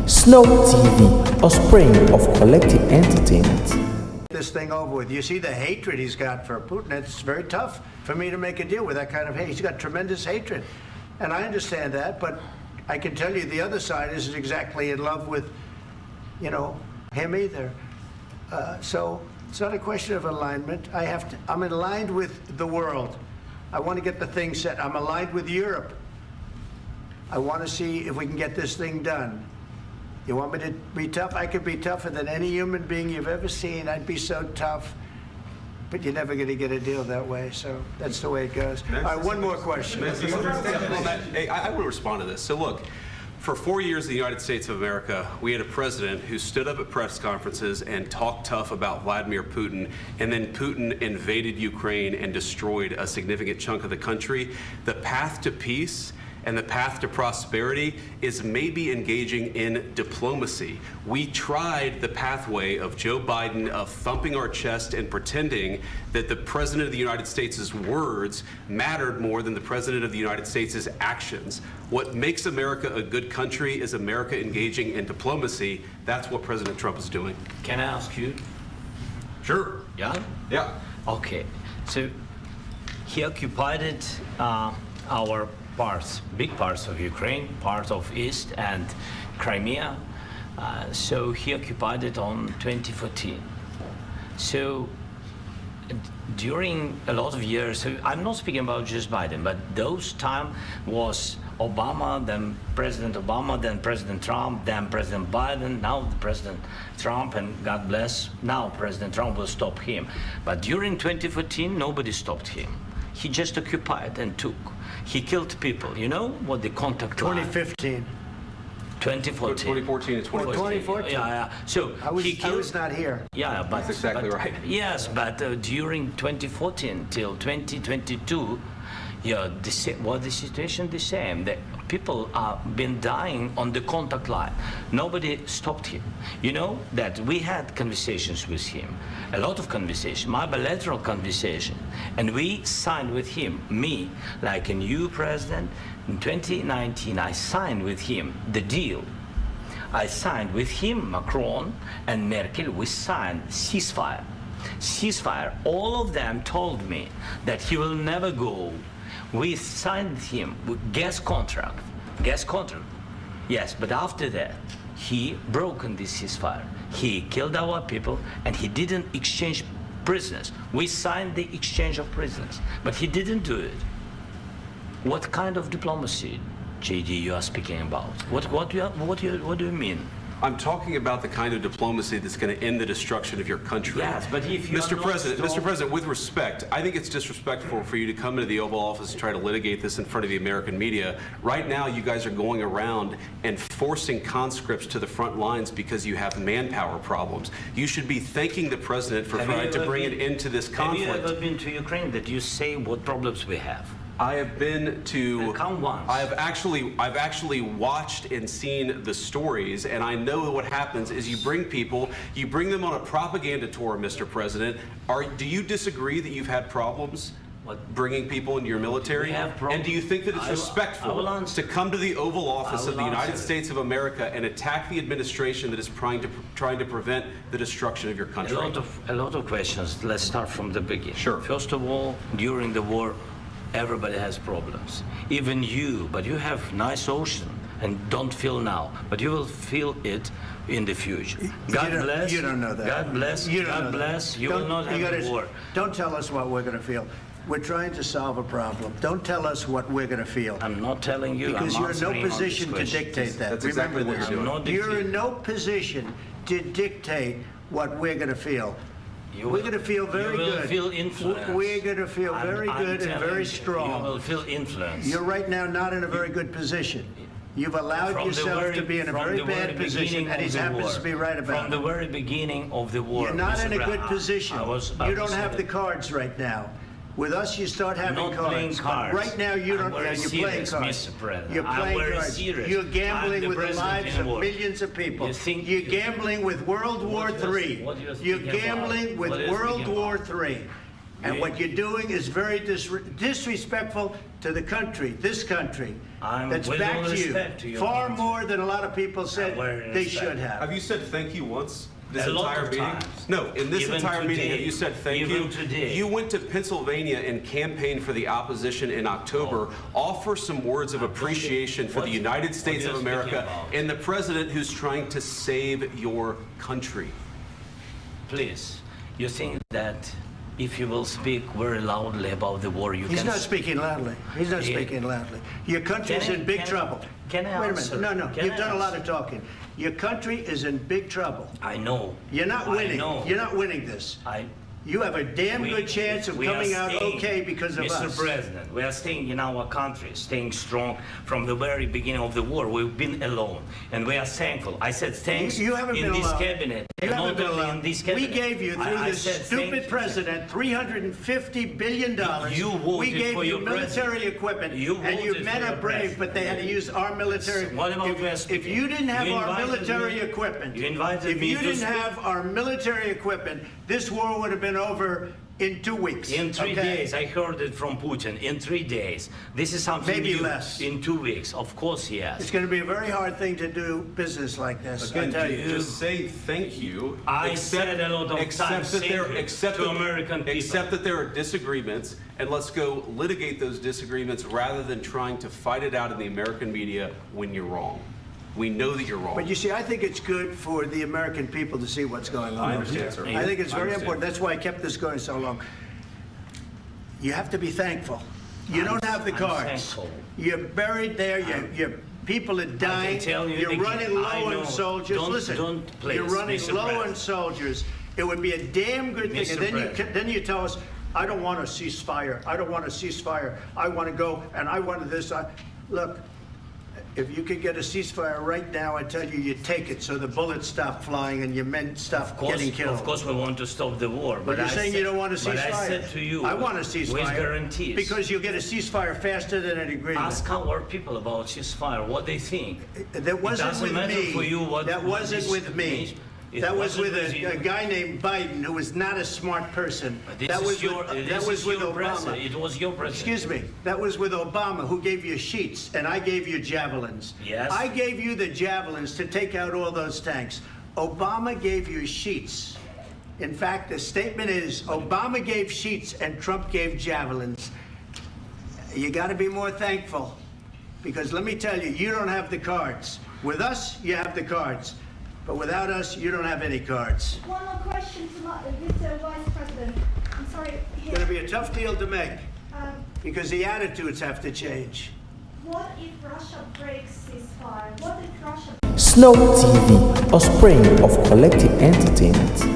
Snow TV, a spring of collective entertainment. This thing over with. You see the hatred he's got for Putin. It's very tough for me to make a deal with that kind of hate. He's got tremendous hatred. And I understand that, but I can tell you the other side isn't exactly in love with, him either. So it's not a question of alignment. I'm aligned with the world. I want to get the thing set. I'm aligned with Europe. I want to see if we can get this thing done. You want me to be tough? I could be tougher than any human being you've ever seen. I'd be so tough. But you're never going to get a deal that way, so that's the way it goes. All right, one more question. Hey, I will respond to this. So look, for 4 years in the United States of America, we had a president who stood up at press conferences and talked tough about Vladimir Putin, and then Putin invaded Ukraine and destroyed a significant chunk of the country. The path to peace and the path to prosperity is maybe engaging in diplomacy. We tried the pathway of Joe Biden of thumping our chest and pretending that the President of the United States' words mattered more than the President of the United States' actions. What makes America a good country is America engaging in diplomacy. That's what President Trump is doing. Can I ask you? Sure. Yeah? Yeah. Okay. So he occupied it, our parts, big parts of Ukraine, part of East and Crimea. So he occupied it on 2014. So during a lot of years, so I'm not speaking about just Biden, but those time was Obama, then President Obama, then President Trump, then President Biden, now the President Trump, and God bless, now President Trump will stop him. But during 2014, nobody stopped him. He just occupied and took. He killed people. You know what the contact line? 2015. 2014 2014. and 2014. 2014. Yeah. So I was not here. Yeah, but that's exactly right. Yes, but during 2014 till 2022, the situation the same. The people have been dying on the contact line. Nobody stopped him. You know that we had conversations with him, a lot of conversation, my bilateral conversation, and we signed with him, me, like a new president. In 2019, I signed with him the deal. I signed with him, Macron and Merkel, we signed ceasefire. Ceasefire, all of them told me that he will never go. We signed with him with gas contract, yes, but after that, he broken this ceasefire. He killed our people and he didn't exchange prisoners. We signed the exchange of prisoners, but he didn't do it. What kind of diplomacy, JD, you are speaking about? What do you mean? I'm talking about the kind of diplomacy that's going to end the destruction of your country. Yes, but if you Mr. President, with respect, I think it's disrespectful for you to come into the Oval Office and try to litigate this in front of the American media. Right now, you guys are going around and forcing conscripts to the front lines because you have manpower problems. You should be thanking the President for trying to bring it into this conflict. Have you ever been to Ukraine that you say what problems we have? I have been to. Come once. I've actually watched and seen the stories, and I know what happens is you bring them on a propaganda tour, Mr. President. Do you disagree that you've had problems bringing people into your military? And do you think that it's respectful to come to the Oval Office of the United States of America and attack the administration that is trying to prevent the destruction of your country? A lot of questions. Let's start from the beginning. Sure. First of all, during the war, everybody has problems, even you, but you have nice ocean and don't feel now, but you will feel it in the future. God bless. You don't know that. God bless. God bless. You will not have a war. Don't tell us what we're going to feel. We're trying to solve a problem. Don't tell us what we're going to feel. I'm not telling you. Because you're in no position to dictate that. That's exactly what you're doing. You're in no position to dictate what we're going to feel. We're going to feel very good. You will feel influence. We're going to feel very good and very strong. You will feel influence. You're right now not in a very good position. You've allowed yourself to be in a very bad position, and he happens to be right about it. From the very beginning of the war. You're not in a good position. You don't have the cards right now. With us, you start having not cards. Playing cards. Right now, you don't. You're playing cards. You're playing cards. Serious. You're gambling with the lives of millions of people. You're gambling with World War III. You're gambling with World War III. And what you're doing is very disrespectful to the country, this country, that's with back all to you, respect to your far country. more than a lot of people said very they respect. should have. Have you said thank you once this A lot entire of meeting? times. No, in this Even entire meeting, today. have you said thank Even you? today. You went to Pennsylvania and campaigned for the opposition in October. Offer some words of appreciation for the United States what of you're speaking America about? and the president who's trying to save your country. Please, you think that if you will speak very loudly about the war, you He's can... not speaking loudly. He's not speaking loudly. Your country's Can I- in big can I- trouble. can I Wait a answer? minute. No, Can you've I done a lot answer? of talking. Your country is in big trouble. I know. You're not winning. I know. You're not winning this. You have a damn We- good chance of we are coming out staying, okay because of Mr. us. President, we are staying in our country, staying strong from the very beginning of the war. We've been alone, and we are thankful. I said thanks You haven't in been this alone. cabinet. You and haven't not been only alone. in this We cabinet. gave you, through I this said stupid thank you. president, $350 billion. You voted we gave for you your military president. equipment, You and your voted men for are your brave, president. but they had to use our military. What about if West you didn't have You our invited military me- equipment, you invited if me you to didn't speak- have our military equipment, this war would have been over in 2 weeks. In 3 okay? days, I heard it from Putin. In 3 days, this is something Maybe new. less. In 2 weeks, of course, yes. It's going to be a very hard thing to do business like this. I Again, tell you. just say thank you. I said a lot of Except times that thank there, you except to that- American people. Except that there are disagreements, and let's go litigate those disagreements rather than trying to fight it out in the American media when you're wrong. We know that you're wrong. But you see, I think it's good for the American people to see what's going on. I understand, sir. I think it's I very understand. important. That's why I kept this going so long. You have to be thankful. You don't have the I'm cards. thankful. You're buried there. Your people are dying. tell you You're again, running low I know. on soldiers. Don't- Listen, don't, please, you're running Mr. low on President. soldiers. It would be a damn good thing. Mr. And President. then you tell us, I don't want a ceasefire. I don't want a ceasefire. I want to go, and I want this. Look, if you could get a ceasefire right now, I tell you, you take it so the bullets stop flying and your men stop getting killed. Of course, we want to stop the war. But you're I saying said- you don't want a ceasefire. But I said to you, I want a ceasefire. with guarantees. Because you'll get a ceasefire faster than an agreement. Ask our people about ceasefire, what they think. That wasn't doesn't with matter me. for you what- that what wasn't this with me. means. It That was wasn't with with you. a guy named Biden who was not a smart person. That was with Obama. president. It was your president. Excuse me. That was with Obama, who gave you sheets, and I gave you javelins. Yes. I gave you the javelins to take out all those tanks. Obama gave you sheets. In fact, the statement is Obama gave sheets and Trump gave javelins. You got to be more thankful, because let me tell you, you don't have the cards. With us, you have the cards. But without us, you don't have any cards. One more question to Mr. Vice President. I'm sorry. It's going to be a tough deal to make, Um, because the attitudes have to change. what if Russia breaks ceasefire? What if Russia Snow TV, a spring of collective entertainment.